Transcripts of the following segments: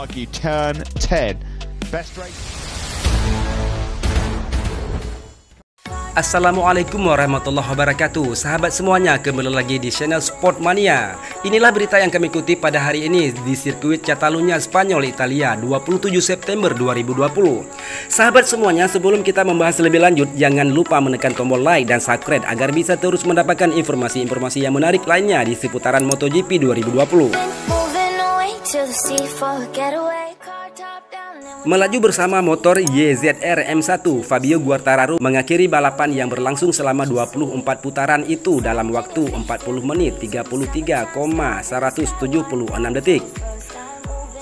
argue turn 10. Best race. Assalamualaikum warahmatullahi wabarakatuh. Sahabat semuanya, kembali lagi di channel Sportmania. Inilah berita yang kami kutip pada hari ini di sirkuit Catalunya, Spanyol, Italia, 27 September 2020. Sahabat semuanya, sebelum kita membahas lebih lanjut, jangan lupa menekan tombol like dan subscribe agar bisa terus mendapatkan informasi-informasi yang menarik lainnya di seputaran MotoGP 2020. Melaju bersama motor YZR M1, Fabio Quartararo mengakhiri balapan yang berlangsung selama 24 putaran itu dalam waktu 40 menit 33,176 detik.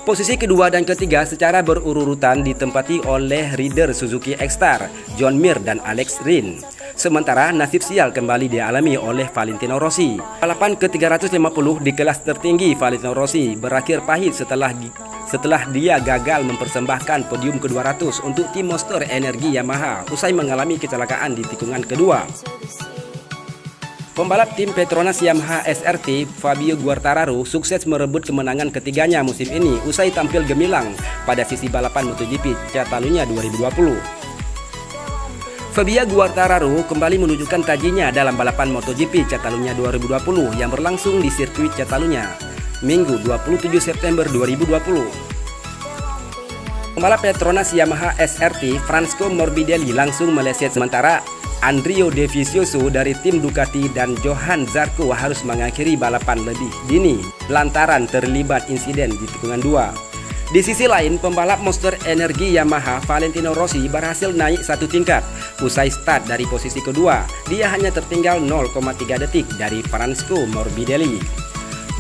Posisi kedua dan ketiga secara berurutan ditempati oleh rider Suzuki X-Star, John Mir dan Alex Rins. Sementara nasib sial kembali dialami oleh Valentino Rossi. Balapan ke-350 di kelas tertinggi Valentino Rossi berakhir pahit setelah dia gagal mempersembahkan podium ke-200 untuk tim Monster Energi Yamaha usai mengalami kecelakaan di tikungan kedua. Pembalap tim Petronas Yamaha SRT Fabio Quartararo sukses merebut kemenangan ketiganya musim ini usai tampil gemilang pada sisi balapan MotoGP Catalunya 2020. Fabio Quartararo kembali menunjukkan tajinya dalam balapan MotoGP Catalunya 2020 yang berlangsung di sirkuit Catalunya, Minggu 27 September 2020. Pembalap Petronas Yamaha SRT Francesco Morbidelli langsung meleset, sementara Andrea Dovizioso dari tim Ducati dan Johann Zarco harus mengakhiri balapan lebih dini lantaran terlibat insiden di tikungan 2. Di sisi lain, pembalap Monster Energi Yamaha Valentino Rossi berhasil naik satu tingkat. Usai start dari posisi kedua, dia hanya tertinggal 0,3 detik dari Francesco Morbidelli.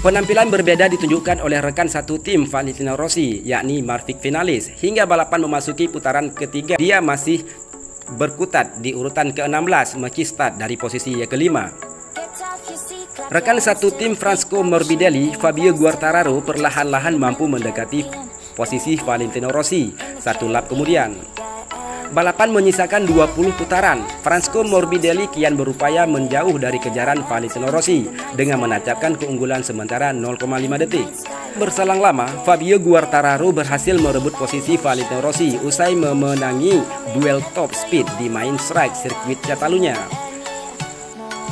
Penampilan berbeda ditunjukkan oleh rekan satu tim Valentino Rossi, yakni Maverick Vinales. Hingga balapan memasuki putaran ketiga, dia masih berkutat di urutan ke-16 meski start dari posisi yang kelima. Rekan satu tim Francesco Morbidelli, Fabio Quartararo, perlahan-lahan mampu mendekati posisi Valentino Rossi satu lap kemudian. Balapan menyisakan 20 putaran. Francesco Morbidelli kian berupaya menjauh dari kejaran Valentino Rossi dengan menancapkan keunggulan sementara 0,5 detik. Berselang lama, Fabio Quartararo berhasil merebut posisi Valentino Rossi usai memenangi duel top speed di main strike sirkuit Catalunya.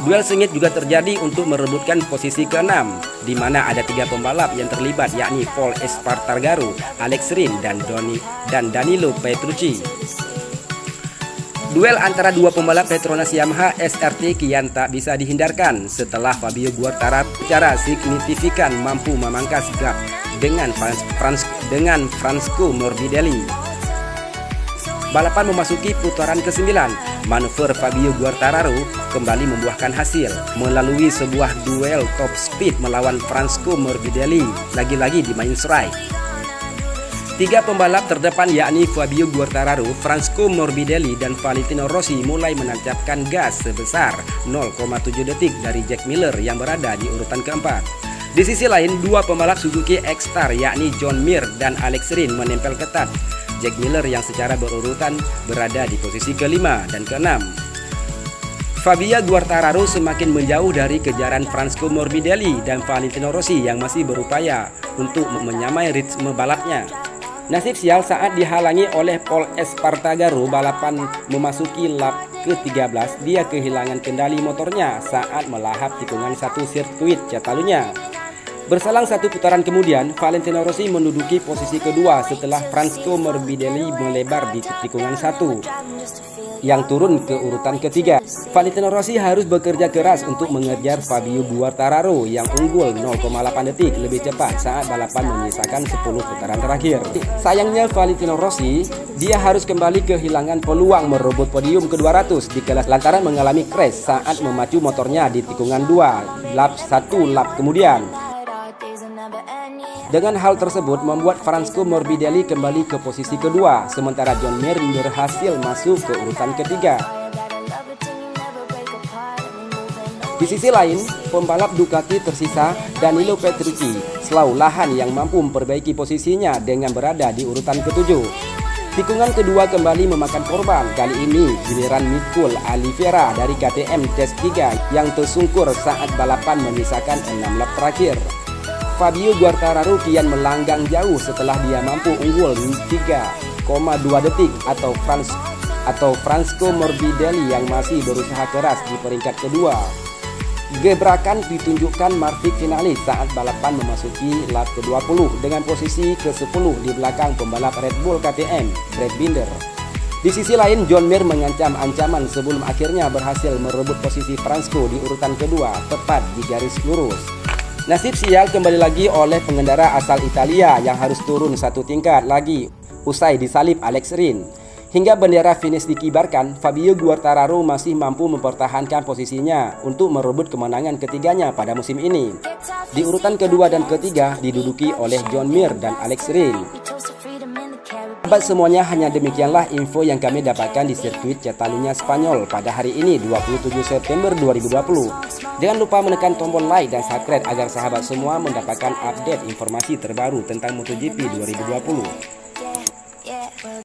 Duel sengit juga terjadi untuk merebutkan posisi ke-6, di mana ada 3 pembalap yang terlibat, yakni Pol Espargaró, Alex Rins, dan Danilo Petrucci. Duel antara dua pembalap Petronas Yamaha SRT kian tak bisa dihindarkan setelah Fabio Quartararo secara signifikan mampu memangkas gap dengan Francesco Morbidelli. Balapan memasuki putaran ke-9. Manuver Fabio Quartararo kembali membuahkan hasil melalui sebuah duel top speed melawan Francesco Morbidelli, lagi-lagi di main strike. 3 pembalap terdepan yakni Fabio Quartararo, Francesco Morbidelli, dan Valentino Rossi mulai menancapkan gas sebesar 0,7 detik dari Jack Miller yang berada di urutan keempat. Di sisi lain, 2 pembalap Suzuki X-Star yakni John Mir dan Alex Rins menempel ketat Jack Miller yang secara berurutan berada di posisi ke-5 dan ke-6. Fabio Quartararo semakin menjauh dari kejaran Francesco Morbidelli dan Valentino Rossi yang masih berupaya untuk menyamai ritme balapnya. Nasib sial saat dihalangi oleh Pol Espargaró. Balapan memasuki lap ke-13, dia kehilangan kendali motornya saat melahap tikungan 1 sirkuit Catalunya. Berselang 1 putaran kemudian, Valentino Rossi menduduki posisi kedua setelah Francesco Morbidelli melebar di tikungan 1 yang turun ke urutan ketiga. Valentino Rossi harus bekerja keras untuk mengejar Fabio Quartararo yang unggul 0,8 detik lebih cepat saat balapan menyisakan 10 putaran terakhir. Sayangnya Valentino Rossi, dia harus kembali kehilangan peluang merebut podium ke-200 di kelas lantaran mengalami crash saat memacu motornya di tikungan 2 1 lap kemudian. Dengan hal tersebut membuat Francesco Morbidelli kembali ke posisi kedua, sementara John Mir berhasil masuk ke urutan ketiga. Di sisi lain, pembalap Ducati tersisa Danilo Petrucci, Slow Lahan yang mampu memperbaiki posisinya dengan berada di urutan ke-7. Tikungan kedua kembali memakan korban, kali ini giliran Mikel Oliveira dari KTM Test 3 yang tersungkur saat balapan menyisakan 6 lap terakhir. Fabio Quartararo kian melanggang jauh setelah dia mampu unggul 3,2 detik atau Francesco Morbidelli yang masih berusaha keras di peringkat kedua. Gebrakan ditunjukkan Maverick finalis saat balapan memasuki lap ke-20 dengan posisi ke-10 di belakang pembalap Red Bull KTM, Brad Binder. Di sisi lain, John Mir mengancam ancaman sebelum akhirnya berhasil merebut posisi Francesco di urutan kedua, tepat di garis lurus. Nasib sial kembali lagi oleh pengendara asal Italia yang harus turun satu tingkat lagi usai disalip Alex Rins. Hingga bendera finish dikibarkan, Fabio Quartararo masih mampu mempertahankan posisinya untuk merebut kemenangan ketiganya pada musim ini. Di urutan kedua dan ketiga diduduki oleh John Mir dan Alex Rins. Sahabat semuanya, hanya demikianlah info yang kami dapatkan di sirkuit Catalunya Spanyol pada hari ini 27 September 2020. Jangan lupa menekan tombol like dan subscribe agar sahabat semua mendapatkan update informasi terbaru tentang MotoGP 2020.